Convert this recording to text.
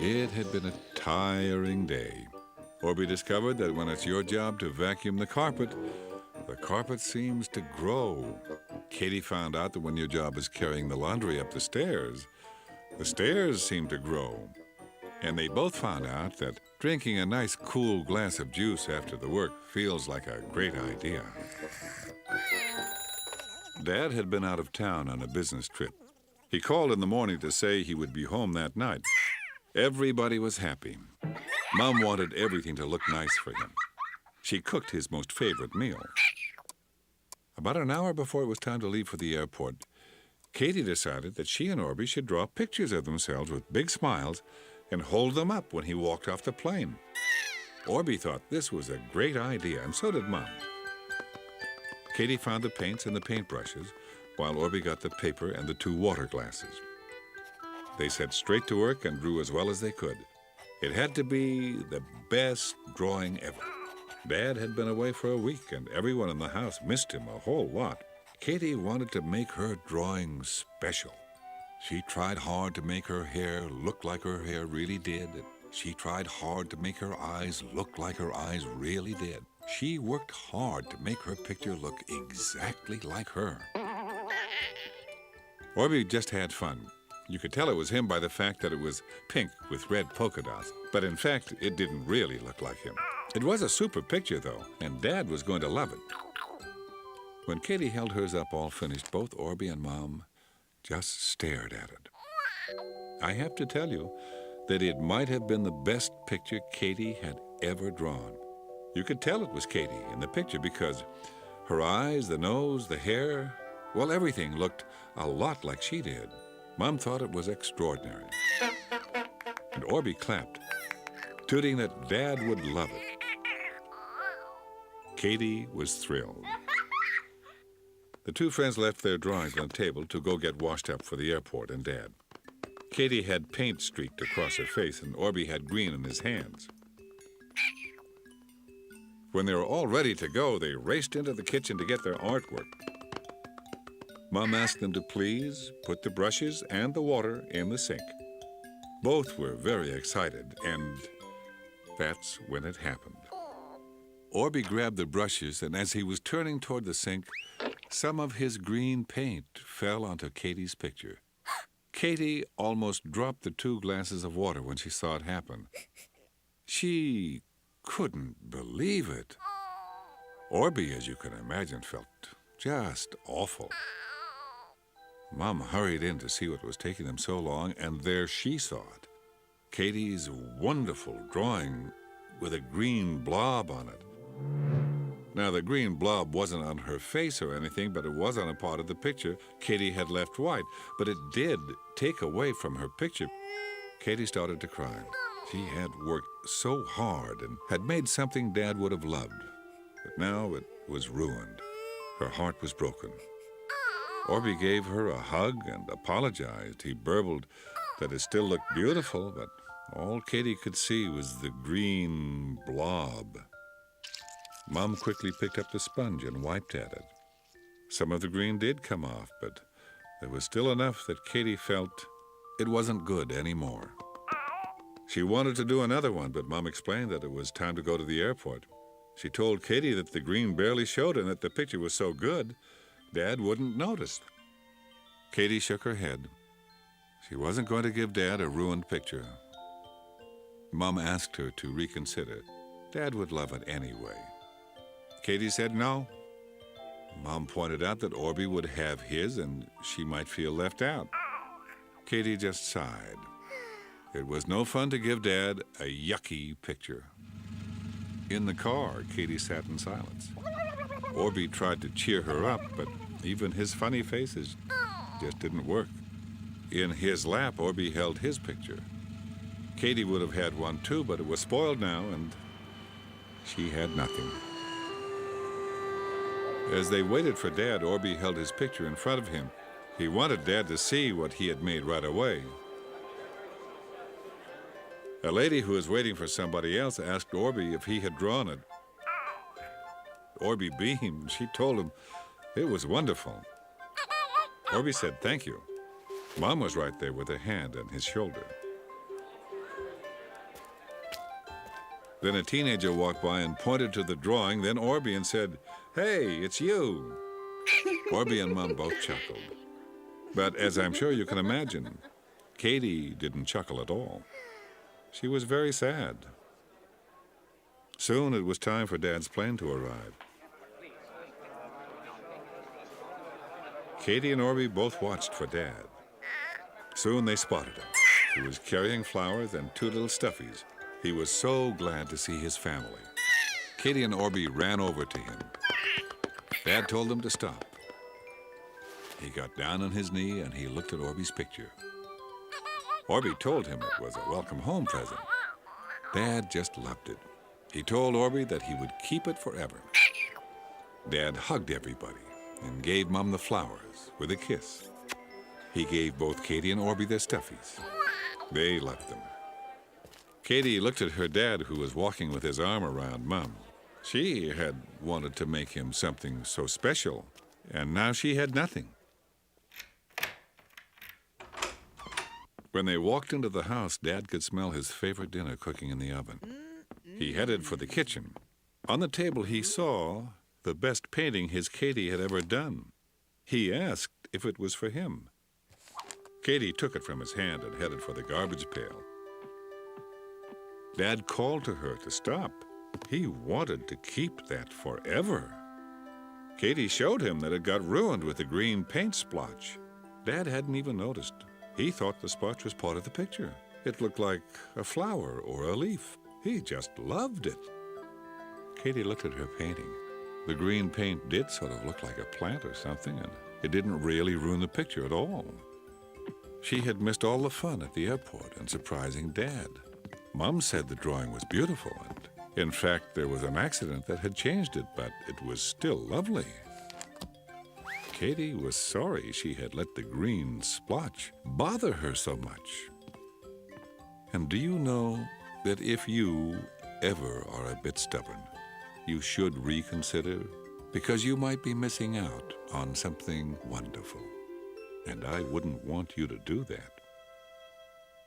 It had been a tiring day. Orbie discovered that when it's your job to vacuum the carpet seems to grow. Katie found out that when your job is carrying the laundry up the stairs seem to grow. And they both found out that drinking a nice cool glass of juice after the work feels like a great idea. Dad had been out of town on a business trip. He called in the morning to say he would be home that night. Everybody was happy. Mom wanted everything to look nice for him. She cooked his most favorite meal. About an hour before it was time to leave for the airport, Katie decided that she and Orbie should draw pictures of themselves with big smiles and hold them up when he walked off the plane. Orbie thought this was a great idea, and so did Mom. Katie found the paints and the paintbrushes, while Orbie got the paper and the 2 water glasses. They set straight to work and drew as well as they could. It had to be the best drawing ever. Dad had been away for a week, and everyone in the house missed him a whole lot. Katie wanted to make her drawing special. She tried hard to make her hair look like her hair really did. She tried hard to make her eyes look like her eyes really did. She worked hard to make her picture look exactly like her. Orbie just had fun. You could tell it was him by the fact that it was pink with red polka dots. But in fact, it didn't really look like him. It was a super picture, though, and Dad was going to love it. When Katie held hers up all finished, both Orbie and Mom just stared at it. I have to tell you that it might have been the best picture Katie had ever drawn. You could tell it was Katie in the picture because her eyes, the nose, the hair, well, everything looked a lot like she did. Mom thought it was extraordinary. And Orbie clapped, tooting that Dad would love it. Katie was thrilled. The 2 friends left their drawings on the table to go get washed up for the airport and Dad. Katie had paint streaked across her face, and Orbie had green in his hands. When they were all ready to go, they raced into the kitchen to get their artwork. Mom asked them to please put the brushes and the water in the sink. Both were very excited, and that's when it happened. Orbie grabbed the brushes, and as he was turning toward the sink, some of his green paint fell onto Katie's picture. Katie almost dropped the 2 glasses of water when she saw it happen. She couldn't believe it. Orbie, as you can imagine, felt just awful. Mom hurried in to see what was taking them so long, and there she saw it. Katie's wonderful drawing with a green blob on it. Now, the green blob wasn't on her face or anything, but it was on a part of the picture Katie had left white. But it did take away from her picture. Katie started to cry. She had worked so hard and had made something Dad would have loved. But now it was ruined. Her heart was broken. Orbie gave her a hug and apologized. He burbled that it still looked beautiful, but all Katie could see was the green blob. Mom quickly picked up the sponge and wiped at it. Some of the green did come off, but there was still enough that Katie felt it wasn't good anymore. She wanted to do another one, but Mom explained that it was time to go to the airport. She told Katie that the green barely showed and that the picture was so good, Dad wouldn't notice. Katie shook her head. She wasn't going to give Dad a ruined picture. Mom asked her to reconsider. Dad would love it anyway. Katie said no. Mom pointed out that Orbie would have his and she might feel left out. Katie just sighed. It was no fun to give Dad a yucky picture. In the car, Katie sat in silence. Orbie tried to cheer her up, but even his funny faces just didn't work. In his lap, Orbie held his picture. Katie would have had one too, but it was spoiled now, and she had nothing. As they waited for Dad, Orbie held his picture in front of him. He wanted Dad to see what he had made right away. A lady who was waiting for somebody else asked Orbie if he had drawn it. Orbie beamed. She told him it was wonderful. Orbie said thank you. Mom was right there with her hand on his shoulder. Then a teenager walked by and pointed to the drawing, then Orbie, and said, "Hey, it's you." Orbie and Mom both chuckled. But as I'm sure you can imagine, Katie didn't chuckle at all. She was very sad. Soon it was time for Dad's plane to arrive. Katie and Orbie both watched for Dad. Soon they spotted him. He was carrying flowers and two little stuffies. He was so glad to see his family. Katie and Orbie ran over to him. Dad told them to stop. He got down on his knee and he looked at Orbie's picture. Orbie told him it was a welcome home present. Dad just loved it. He told Orbie that he would keep it forever. Dad hugged everybody and gave Mom the flowers with a kiss. He gave both Katie and Orbie their stuffies. They loved them. Katie looked at her dad, who was walking with his arm around Mom. She had wanted to make him something so special, and now she had nothing. When they walked into the house, Dad could smell his favorite dinner cooking in the oven. He headed for the kitchen. On the table, he saw the best painting his Katie had ever done. He asked if it was for him. Katie took it from his hand and headed for the garbage pail. Dad called to her to stop. He wanted to keep that forever. Katie showed him that it got ruined with the green paint splotch. Dad hadn't even noticed. He thought the splotch was part of the picture. It looked like a flower or a leaf. He just loved it. Katie looked at her painting. The green paint did sort of look like a plant or something, and it didn't really ruin the picture at all. She had missed all the fun at the airport and surprising Dad. Mom said the drawing was beautiful, and in fact, there was an accident that had changed it, but it was still lovely. Katie was sorry she had let the green splotch bother her so much. And do you know that if you ever are a bit stubborn, you should reconsider? Because you might be missing out on something wonderful. And I wouldn't want you to do that.